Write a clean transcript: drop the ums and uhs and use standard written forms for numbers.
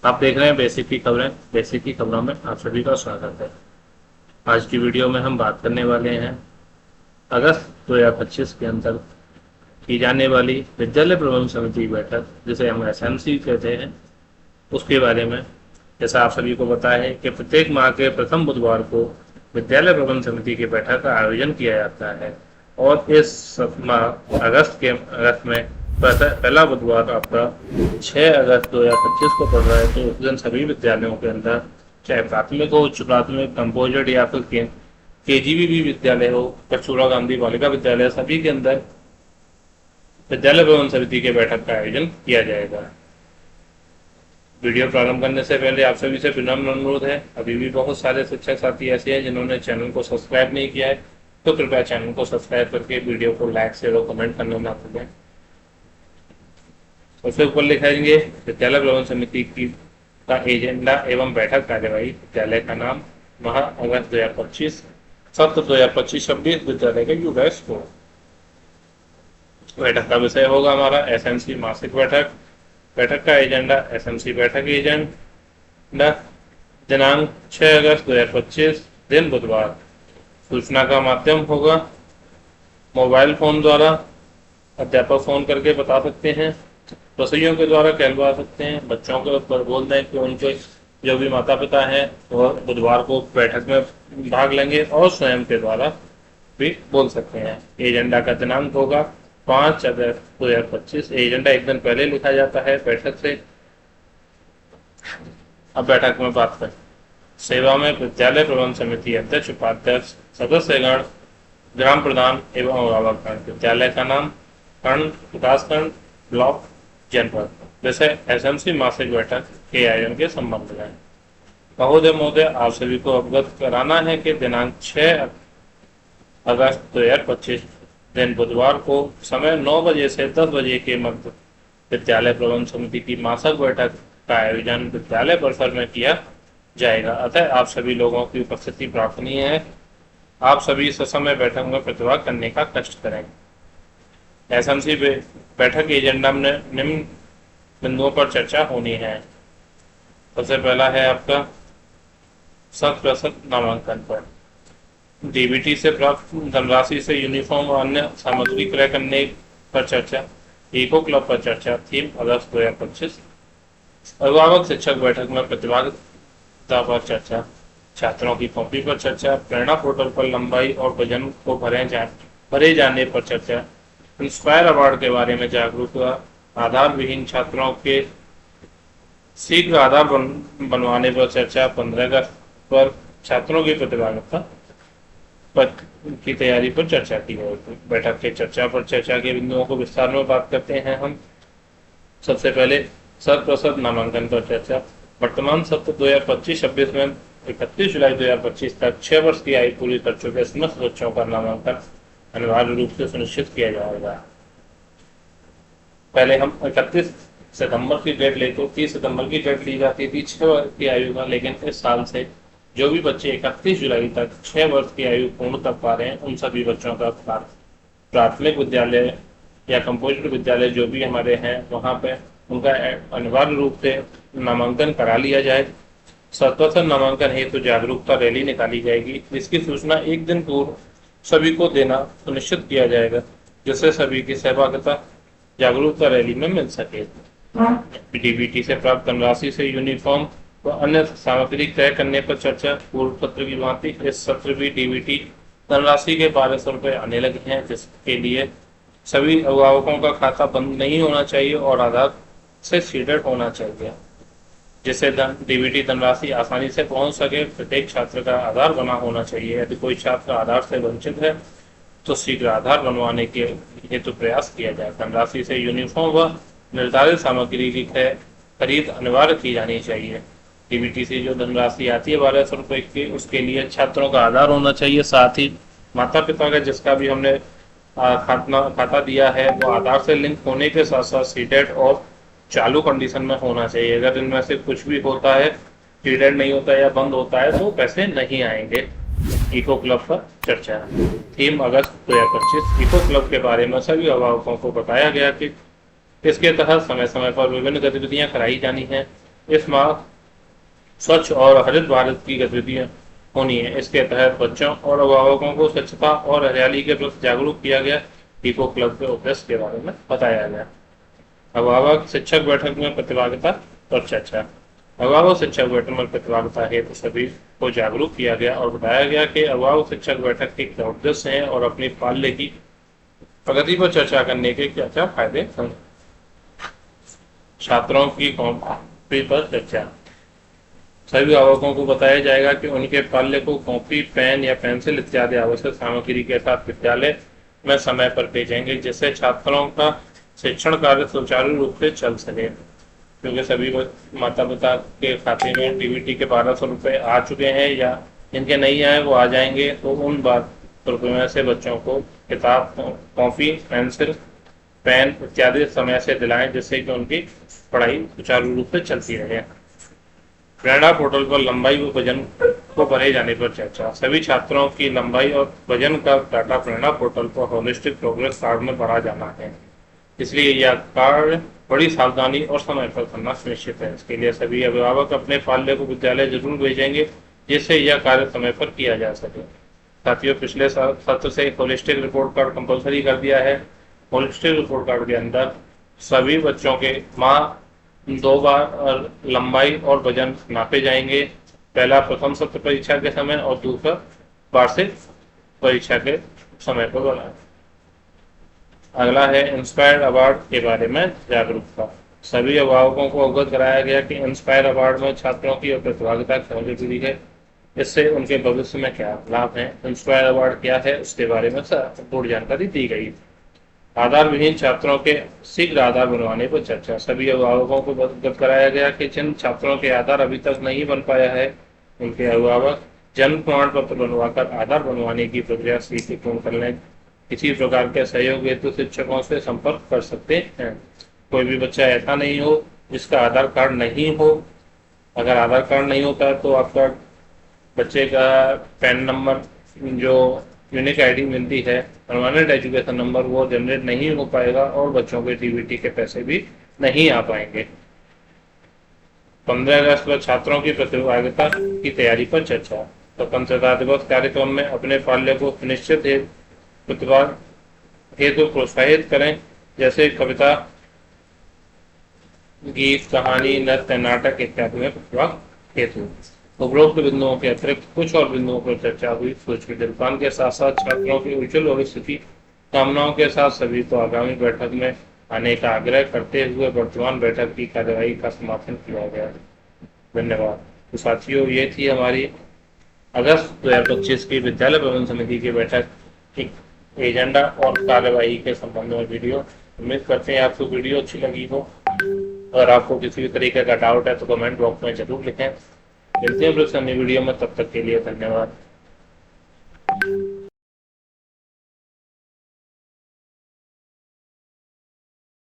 आप देख रहे हैं बेसिक की खबरें। बेसिक की खबरों में आप सभी का स्वागत है। आज की वीडियो में हम बात करने वाले हैं अगस्त 2025 के अंदर की जाने वाली विद्यालय प्रबंध समिति की बैठक, जिसे हम एसएमसी कहते हैं, उसके बारे में। जैसा आप सभी को पता है कि प्रत्येक माह के प्रथम बुधवार को विद्यालय प्रबंध समिति की बैठक का आयोजन किया जाता है और इस माह अगस्त में पहला बुधवार आपका 6 अगस्त 2025 को पड़ रहा है। तो उस दिन सभी विद्यालयों के अंदर, चाहे प्राथमिक हो, उच्च प्राथमिक, कंपोजिट या फिर केजीबी विद्यालय हो, कस्तूरबा गांधी बालिका विद्यालय, सभी के अंदर विद्यालय प्रबंध समिति के बैठक का आयोजन किया जाएगा। वीडियो प्रारंभ करने से पहले आप सभी से विनम्र अनुरोध है, अभी भी बहुत सारे शिक्षक साथी ऐसे हैं जिन्होंने चैनल को सब्सक्राइब नहीं किया है, तो कृपया चैनल को सब्सक्राइब करके वीडियो को लाइक, शेयर और कमेंट करना ना भूलें। उसके ऊपर लिखेंगे विद्यालय प्रबंध समिति की का एजेंडा एवं बैठक कार्यवाही। विद्यालय का नाम माह अगस्त 2025, सत्र 2025-26 विद्यालय के यूडैश को। बैठक का विषय होगा हमारा एसएमसी मासिक बैठक। बैठक का एजेंडा एसएमसी बैठक एजेंडा, दिनांक 6 अगस्त 2025, दिन बुधवार। सूचना का माध्यम होगा मोबाइल फोन द्वारा, अध्यापक फोन करके बता सकते हैं, रसोइयों के द्वारा कहलवा सकते हैं, बच्चों को बोल दें कि उनके जो भी माता पिता हैं वह बुधवार को बैठक में भाग लेंगे, और स्वयं के द्वारा भी बोल सकते हैं। एजेंडा का दिनांक होगा 5 अगस्त 2025। एजेंडा एक दिन पहले लिखा जाता है बैठक से। अब बैठक में बात करें। सेवा में विद्यालय प्रबंध समिति अध्यक्ष, उपाध्यक्ष, सदस्यगण, ग्राम प्रधान एवं अभिभावकगण। विद्यालय का नाम खंड, विकासखंड, ब्लॉक, जनपद। विषय एसएमसी मासिक बैठक के आयोजन के संबंध में। महोदय आप सभी को अवगत कराना है कि दिनांक 6 अगस्त 2025 दिन बुधवार को समय 9 बजे से 10 बजे के मध्य विद्यालय प्रबंध समिति की मासिक बैठक का आयोजन विद्यालय परिसर में किया जाएगा। अतः आप सभी लोगों की उपस्थिति प्रार्थनीय है। आप सभी ससमय बैठक में प्रतिभाग करने का कष्ट करें। एसएमसी बैठक एजेंडा में निम्न बिंदुओं पर चर्चा होनी है। सबसे पहला है आपका 100% नामांकन पर। डीबीटी से प्राप्त धनराशि से यूनिफॉर्म और अन्य सामग्री क्रय करने पर चर्चा। इको क्लब पर चर्चा। थीम अगस्त 2025। अभिभावक शिक्षक बैठक में प्रतिभागिता पर चर्चा। छात्रों की कॉपी पर चर्चा। प्रेरणा पोर्टल पर लंबाई और वजन को भरे जाने पर चर्चा। इंस्पायर अवार्ड के बारे में जागरूकता। आधार विहीन छात्रों के शीघ्र आधार बनवाने पर चर्चा। 15 अगस्त पर छात्रों की प्रतिभागिता की तैयारी पर चर्चा की जाएगी। बैठक के चर्चा के बिंदुओं को विस्तार में बात करते हैं हम। सबसे पहले 100% नामांकन पर चर्चा। वर्तमान सत्र 2025-26 में 31 जुलाई 2025 तक 6 वर्ष की आयु पूरी कर चुके समस्त बच्चों का नामांकन अनिवार्य रूप से सुनिश्चित किया जाएगा। पहले हम 31 सितंबर की डेट लेते, 30 सितंबर की डेट ली जाती थी 6 वर्ष की आयु का, लेकिन इस साल से जो भी बच्चे 31 जुलाई तक 6 वर्ष की आयु पूर्ण कर पा रहे हैं, उन सभी बच्चों का प्राथमिक विद्यालय या कंपोजिट विद्यालय जो भी हमारे हैं वहाँ पे उनका अनिवार्य रूप से नामांकन करा लिया जाए। 100% नामांकन हेतु जागरूकता रैली निकाली जाएगी। इसकी सूचना एक दिन पूर्व सभी को देना सुनिश्चित किया जाएगा, जिससे सभी की सहभागिता जागरूकता रैली में मिल सके। डीबीटी से प्राप्त धनराशि से यूनिफॉर्म व अन्य सामग्री क्रय करने पर चर्चा। पूर्व सत्र की भांति इस सत्र भी डीबीटी धनराशि के 1200 रुपये आने लगे हैं, जिसके लिए सभी अभिभावकों का खाता बंद नहीं होना चाहिए और आधार से सीडेड होना चाहिए, जिससे डीबीटी धनराशि आसानी से पहुंच सके। प्रत्येक छात्र का आधार बना होना चाहिए। यदि कोई छात्र आधार से वंचित है तो शीघ्र आधार बनवाने के हेतु प्रयास किया जाए। धनराशि से यूनिफॉर्म व निर्धारित सामग्री की खरीद अनिवार्य की जानी चाहिए। डीबीटी से जो धनराशि आती है 1200 रुपये की, उसके लिए छात्रों का आधार होना चाहिए। साथ ही माता पिता का जिसका भी हमने खाता दिया है वो आधार से लिंक होने के साथ साथ सीडेड और चालू कंडीशन में होना चाहिए। अगर इनमें से कुछ भी होता है, सीडेड नहीं होता है या बंद होता है, तो पैसे नहीं आएंगे। इको क्लब पर चर्चा। थीम अगस्त 2025। इको क्लब के बारे में सभी अभिभावकों को बताया गया कि इसके तहत समय समय पर विभिन्न गतिविधियां कराई जानी हैं। इस माह स्वच्छ और हरित भारत की गतिविधियां होनी है। इसके तहत बच्चों और अभिभावकों को स्वच्छता और हरियाली के प्रति जागरूक किया गया। इको क्लब के उद्देश्य के बारे में बताया गया। अभिभावक शिक्षक बैठक में प्रतिभागिता और चर्चा। अभिभावक शिक्षक बैठक में प्रतिभागिता हेतु सभी को जागरूक किया गया और बताया गया कि अभिभावक शिक्षक बैठक के क्या उद्देश्य हैं और अपनी पाल्य की प्रगति पर चर्चा करने के क्या क्या फायदे हैं। छात्रों की कॉपी पर चर्चा। सभी अभिभावकों को बताया जाएगा कि उनके पाल्य को कॉपी, पेन या पेंसिल इत्यादि आवश्यक सामग्री के साथ विद्यालय में समय पर भेजेंगे, जिससे छात्रों का शिक्षण कार्य सुचारू रूप से चल सके। क्योंकि सभी माता पिता के खाते में डीबीटी के 1200 रुपये आ चुके हैं या जिनके नहीं आए वो आ जाएंगे, तो उन 1200 रुपये में से बच्चों को किताब, कॉपी, पेंसिल, पेन इत्यादि समय से दिलाएं, जिससे कि उनकी पढ़ाई सुचारू रूप से चलती रहे। प्रेरणा पोर्टल पर लंबाई व वजन को भरे जाने पर चर्चा। सभी छात्रों की लंबाई और वजन का डाटा प्रेरणा पोर्टल पर होलिस्टिक प्रोग्रेस कार्ड में भरा जाना है, इसलिए यह कार्य बड़ी सावधानी और समय पर करना सुनिश्चित है। इसके लिए सभी अभिभावक अपने पाल्य को विद्यालय जरूर भेजेंगे, जिससे यह कार्य समय पर किया जा सके। साथियों, पिछले सत्र से होलिस्टिक रिपोर्ट कार्ड कंपलसरी कर दिया है। होलिस्टिक रिपोर्ट कार्ड के अंदर सभी बच्चों के माह 2 बार लंबाई और वजन नापे जाएंगे। पहला प्रथम सत्र परीक्षा के समय और दूसरा वार्षिक परीक्षा के समय पर बनाए। अगला है इंस्पायर अवार्ड के बारे में जागरूकता। सभी अभिभावकों को अवगत कराया गया कि इंस्पायर अवार्ड में छात्रों की प्रतिभागिता क्यों जरूरी है, इससे उनके भविष्य में क्या लाभ है। इंस्पायर अवार्ड क्या है, उसके बारे में पूर्ण जानकारी दी गई। आधार विहीन छात्रों के शीघ्र आधार बनवाने पर चर्चा। सभी अभिभावकों को अवगत कराया गया कि जिन छात्रों के आधार अभी तक नहीं बन पाया है, उनके अभिभावक जन्म प्रमाण पत्र बनवाकर आधार बनवाने की प्रक्रिया शीघ्र पूर्ण कर लें। किसी प्रकार के सहयोग हेतु शिक्षकों से संपर्क कर सकते हैं। कोई भी बच्चा ऐसा नहीं हो जिसका आधार कार्ड नहीं हो। अगर आधार कार्ड नहीं होता है तो आपका बच्चे का पैन नंबर, जो यूनिक आईडी मिलती है, परमानेंट एजुकेशन नंबर, वो जनरेट नहीं हो पाएगा और बच्चों के डीबीटी के पैसे भी नहीं आ पाएंगे। 15 अगस्त पर छात्रों की प्रतिभागिता की तैयारी पर चर्चा। स्वतंत्रता दिवस कार्यक्रम में अपने पाल्य को निश्चित प्रतिभा हेतु प्रोत्साहित करें, जैसे कविता, गीत, कहानी, नृत्य, नाटक इत्यादि में प्रतिभा हेतु। उपरोक्त बिंदुओं के अतिरिक्त कुछ और बिंदुओं पर चर्चा हुई। सूच के दिलपान के साथ साथ छात्रों की उज्जवल भविष्य की कामनाओं के साथ सभी को आगामी बैठक में आने का आग्रह करते हुए वर्तमान बैठक की कार्यवाही का समापन किया गया। धन्यवाद। तो साथियों, ये थी हमारी अगस्त 2025 की विद्यालय प्रबंधन समिति की बैठक की एजेंडा और कार्यवाही के संबंध में वीडियो। उम्मीद करते हैं आपको वीडियो अच्छी लगी हो। अगर आपको किसी भी तरीके का डाउट है तो कमेंट बॉक्स में जरूर लिखें। मिलते हैं फिर से नई वीडियो में, तब तक के लिए धन्यवाद।